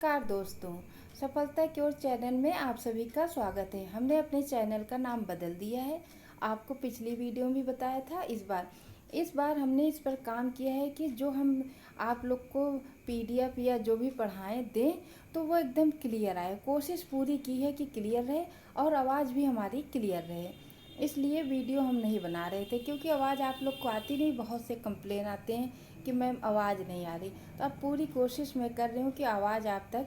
नमस्कार दोस्तों, सफलता की ओर चैनल में आप सभी का स्वागत है। हमने अपने चैनल का नाम बदल दिया है। आपको पिछली वीडियो में भी बताया था। इस बार हमने इस पर काम किया है कि जो हम आप लोग को पीडीएफ या जो भी पढ़ाएं दें तो वो एकदम क्लियर आए। कोशिश पूरी की है कि क्लियर रहे और आवाज़ भी हमारी क्लियर रहे। इसलिए वीडियो हम नहीं बना रहे थे क्योंकि आवाज़ आप लोग को आती नहीं। बहुत से कंप्लेन आते हैं कि मैम आवाज़ नहीं आ रही। तो अब पूरी कोशिश मैं कर रही हूँ कि आवाज़ आप तक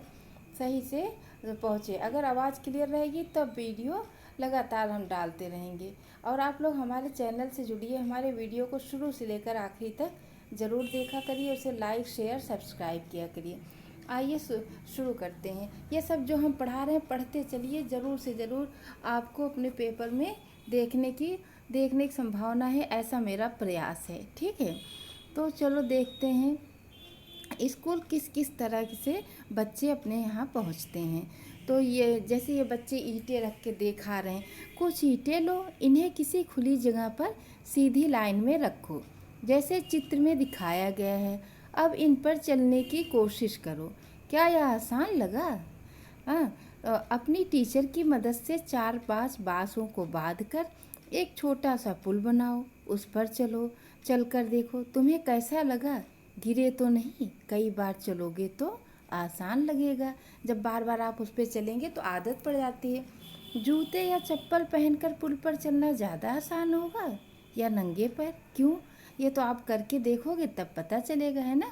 सही से पहुँचे। अगर आवाज़ क्लियर रहेगी तब वीडियो लगातार हम डालते रहेंगे। और आप लोग हमारे चैनल से जुड़िए, हमारे वीडियो को शुरू से लेकर आखिरी तक ज़रूर देखा करिए, उसे लाइक शेयर सब्सक्राइब किया करिए। आइए शुरू करते हैं। ये सब जो हम पढ़ा रहे हैं पढ़ते चलिए, ज़रूर से ज़रूर आपको अपने पेपर में देखने की संभावना है, ऐसा मेरा प्रयास है। ठीक है, तो चलो देखते हैं स्कूल किस किस तरह से बच्चे अपने यहाँ पहुँचते हैं। तो ये जैसे ये बच्चे ईंटें रख के दिखा रहे हैं, कुछ ईंटें लो, इन्हें किसी खुली जगह पर सीधी लाइन में रखो जैसे चित्र में दिखाया गया है। अब इन पर चलने की कोशिश करो। क्या यह आसान लगा? हाँ, अपनी टीचर की मदद से 4-5 बांसों को बांधकर एक छोटा सा पुल बनाओ, उस पर चलो। चलकर देखो तुम्हें कैसा लगा। गिरे तो नहीं? कई बार चलोगे तो आसान लगेगा। जब बार बार आप उस पर चलेंगे तो आदत पड़ जाती है। जूते या चप्पल पहनकर पुल पर चलना ज़्यादा आसान होगा या नंगे पैर? क्यों? ये तो आप करके देखोगे तब पता चलेगा, है ना।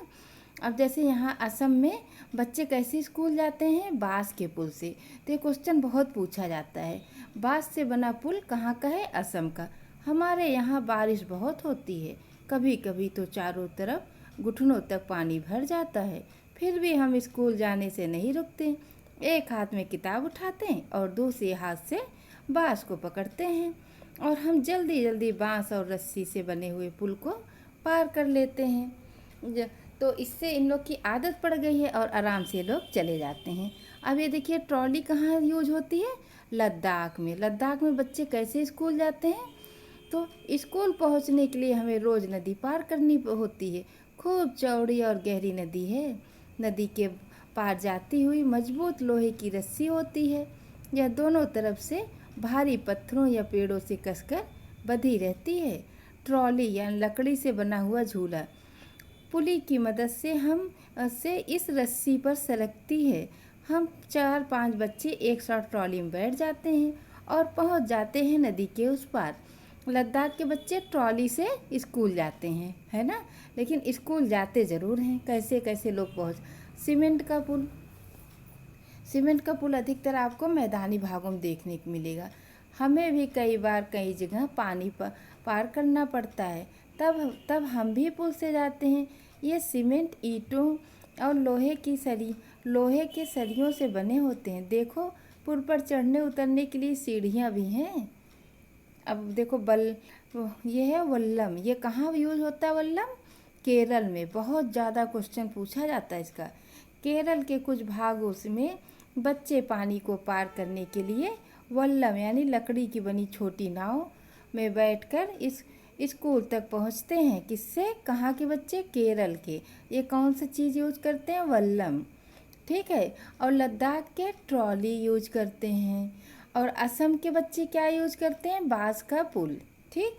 अब जैसे यहाँ असम में बच्चे कैसे स्कूल जाते हैं? बांस के पुल से। तो ये क्वेश्चन बहुत पूछा जाता है, बांस से बना पुल कहाँ का है? असम का। हमारे यहाँ बारिश बहुत होती है, कभी कभी तो चारों तरफ घुटनों तक पानी भर जाता है, फिर भी हम स्कूल जाने से नहीं रुकते। एक हाथ में किताब उठाते हैं और दूसरे हाथ से बांस को पकड़ते हैं और हम जल्दी जल्दी बांस और रस्सी से बने हुए पुल को पार कर लेते हैं। तो इससे इन लोग की आदत पड़ गई है और आराम से लोग चले जाते हैं। अब ये देखिए ट्रॉली कहाँ यूज होती है? लद्दाख में। लद्दाख में बच्चे कैसे स्कूल जाते हैं? तो स्कूल पहुंचने के लिए हमें रोज़ नदी पार करनी होती है। खूब चौड़ी और गहरी नदी है। नदी के पार जाती हुई मजबूत लोहे की रस्सी होती है। यह दोनों तरफ से भारी पत्थरों या पेड़ों से कसकर बंधी रहती है। ट्रॉली या लकड़ी से बना हुआ झूला पुली की मदद से इस रस्सी पर सरकती है। हम 4-5 बच्चे एक साथ ट्रॉली में बैठ जाते हैं और पहुंच जाते हैं नदी के उस पार। लद्दाख के बच्चे ट्रॉली से स्कूल जाते हैं, है ना, लेकिन स्कूल जाते ज़रूर हैं। कैसे कैसे लोग पहुंच सीमेंट का पुल। सीमेंट का पुल अधिकतर आपको मैदानी भागों में देखने को मिलेगा। हमें भी कई बार कई जगह पानी पार करना पड़ता है, तब हम भी पुल से जाते हैं। ये सीमेंट ईंटों और लोहे के सरियों से बने होते हैं। देखो पुल पर चढ़ने उतरने के लिए सीढ़ियाँ भी हैं। अब देखो ये है वल्लम। ये कहाँ यूज होता है वल्लम? केरल में। बहुत ज़्यादा क्वेश्चन पूछा जाता है इसका। केरल के कुछ भागों में बच्चे पानी को पार करने के लिए वल्लम यानी लकड़ी की बनी छोटी नाव में बैठकर इस स्कूल तक पहुंचते हैं। किससे? कहाँ के बच्चे? केरल के। ये कौन सी चीज़ यूज करते हैं? वल्लम। ठीक है। और लद्दाख के ट्रॉली यूज करते हैं। और असम के बच्चे क्या यूज करते हैं? बांस का पुल। ठीक।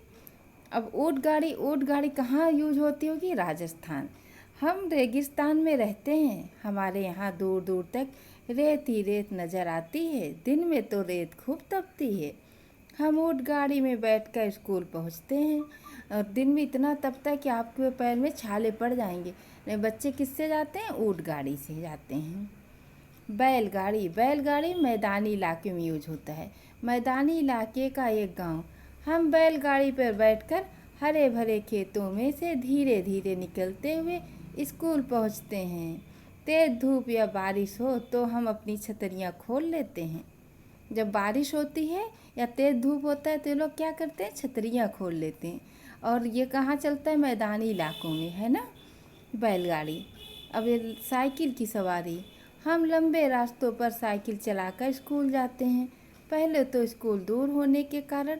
अब ऊँट गाड़ी कहाँ यूज होती होगी? राजस्थान। हम रेगिस्तान में रहते हैं, हमारे यहाँ दूर दूर तक रेत ही रेत नज़र आती है। दिन में तो रेत खूब तपती है। हम ऊँट गाड़ी में बैठकर स्कूल पहुँचते हैं और दिन में इतना तपता है कि आपके पैर में छाले पड़ जाएंगे। बच्चे किससे जाते हैं? ऊँट गाड़ी से जाते हैं। बैलगाड़ी मैदानी इलाके में यूज होता है। मैदानी इलाके का एक गांव। हम बैलगाड़ी पर बैठकर हरे भरे खेतों में से धीरे धीरे निकलते हुए स्कूल पहुंचते हैं। तेज धूप या बारिश हो तो हम अपनी छतरियां खोल लेते हैं। जब बारिश होती है या तेज धूप होता है तो ये लोग क्या करते हैं? छतरियां खोल लेते हैं। और ये कहाँ चलता है? मैदानी इलाकों में, है ना, बैलगाड़ी। अब ये साइकिल की सवारी। हम लंबे रास्तों पर साइकिल चलाकर स्कूल जाते हैं। पहले तो स्कूल दूर होने के कारण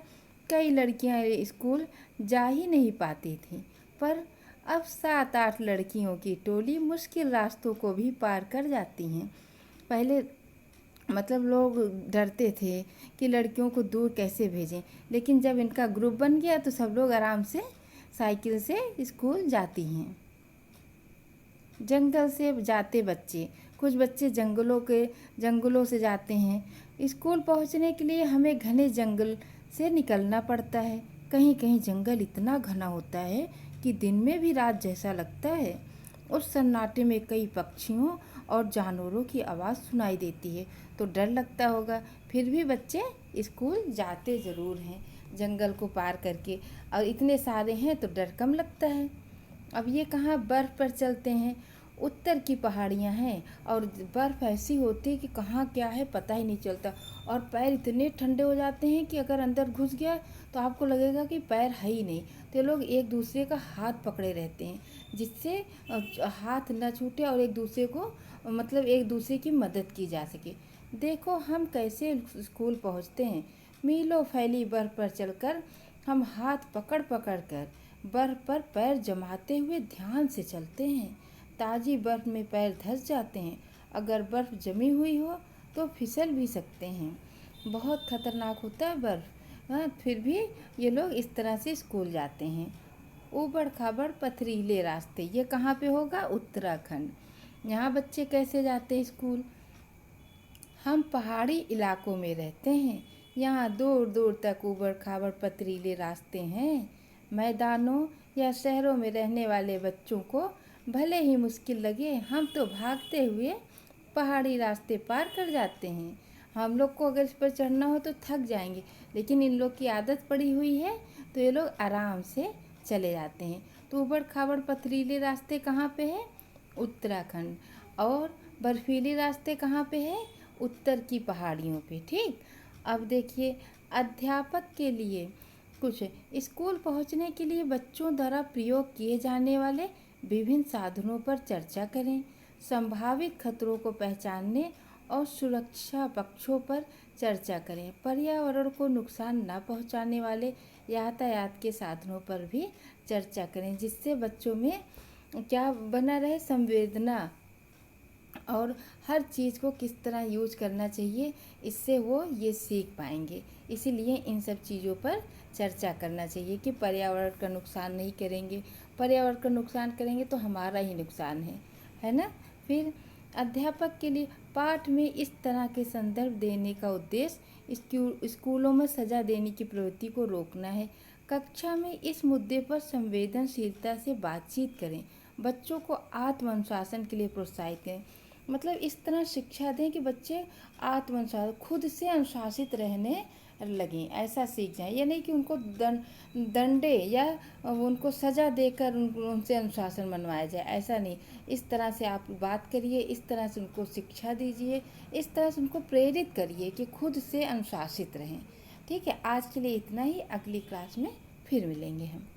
कई लड़कियां स्कूल जा ही नहीं पाती थीं, पर अब 7-8 लड़कियों की टोली मुश्किल रास्तों को भी पार कर जाती हैं। पहले मतलब लोग डरते थे कि लड़कियों को दूर कैसे भेजें, लेकिन जब इनका ग्रुप बन गया तो सब लोग आराम से साइकिल से स्कूल जाती हैं। जंगल से जाते बच्चे, कुछ बच्चे जंगलों से जाते हैं। स्कूल पहुंचने के लिए हमें घने जंगल से निकलना पड़ता है। कहीं कहीं जंगल इतना घना होता है कि दिन में भी रात जैसा लगता है। उस सन्नाटे में कई पक्षियों और जानवरों की आवाज़ सुनाई देती है, तो डर लगता होगा। फिर भी बच्चे स्कूल जाते ज़रूर हैं जंगल को पार करके, और इतने सारे हैं तो डर कम लगता है। अब ये कहाँ बर्फ़ पर चलते हैं, उत्तर की पहाड़ियाँ हैं और बर्फ़ ऐसी होती है कि कहाँ क्या है पता ही नहीं चलता, और पैर इतने ठंडे हो जाते हैं कि अगर अंदर घुस गया तो आपको लगेगा कि पैर है ही नहीं। तो ये लोग एक दूसरे का हाथ पकड़े रहते हैं, जिससे हाथ न छूटे और एक दूसरे को मतलब एक दूसरे की मदद की जा सके। देखो हम कैसे स्कूल पहुँचते हैं। मीलों फैली बर्फ़ पर चलकर हम हाथ पकड़ पकड़ कर बर्फ़ पर पैर जमाते हुए ध्यान से चलते हैं। ताज़ी बर्फ़ में पैर धंस जाते हैं, अगर बर्फ़ जमी हुई हो तो फिसल भी सकते हैं। बहुत खतरनाक होता है बर्फ़। हाँ, फिर भी ये लोग इस तरह से स्कूल जाते हैं। ऊबड़ खाबड़ पथरीले रास्ते, ये कहाँ पे होगा? उत्तराखंड। यहाँ बच्चे कैसे जाते हैं स्कूल? हम पहाड़ी इलाकों में रहते हैं, यहाँ दूर दूर तक ऊबड़ खाबड़ पथरीले रास्ते हैं। मैदानों या शहरों में रहने वाले बच्चों को भले ही मुश्किल लगे, हम तो भागते हुए पहाड़ी रास्ते पार कर जाते हैं। हम लोग को अगर इस पर चढ़ना हो तो थक जाएंगे, लेकिन इन लोग की आदत पड़ी हुई है तो ये लोग आराम से चले जाते हैं। तो ऊबड़ खाबड़ पथरीले रास्ते कहाँ पे है? उत्तराखंड। और बर्फीले रास्ते कहाँ पे है? उत्तर की पहाड़ियों पे। ठीक, अब देखिए अध्यापक के लिए कुछ स्कूल पहुंचने के लिए बच्चों द्वारा प्रयोग किए जाने वाले विभिन्न साधनों पर चर्चा करें। संभावित खतरों को पहचानने और सुरक्षा पक्षों पर चर्चा करें। पर्यावरण को नुकसान न पहुंचाने वाले यातायात के साधनों पर भी चर्चा करें, जिससे बच्चों में क्या बना रहे? संवेदना, और हर चीज़ को किस तरह यूज करना चाहिए, इससे वो ये सीख पाएंगे। इसीलिए इन सब चीज़ों पर चर्चा करना चाहिए कि पर्यावरण का नुकसान नहीं करेंगे। पर्यावरण का नुकसान करेंगे तो हमारा ही नुकसान है ना। फिर अध्यापक के लिए पाठ में इस तरह के संदर्भ देने का उद्देश्य स्कूलों में सजा देने की प्रवृत्ति को रोकना है। कक्षा में इस मुद्दे पर संवेदनशीलता से बातचीत करें। बच्चों को आत्मअनुशासन के लिए प्रोत्साहित करें। मतलब इस तरह शिक्षा दें कि बच्चे आत्मअनुशासन, खुद से अनुशासित रहने लगें, ऐसा सीख जाएं। ये नहीं कि उनको दंडे या उनको सज़ा देकर उनसे अनुशासन मनवाया जाए, ऐसा नहीं। इस तरह से आप बात करिए, इस तरह से उनको शिक्षा दीजिए, इस तरह से उनको प्रेरित करिए कि खुद से अनुशासित रहें। ठीक है, आज के लिए इतना ही। अगली क्लास में फिर मिलेंगे हम।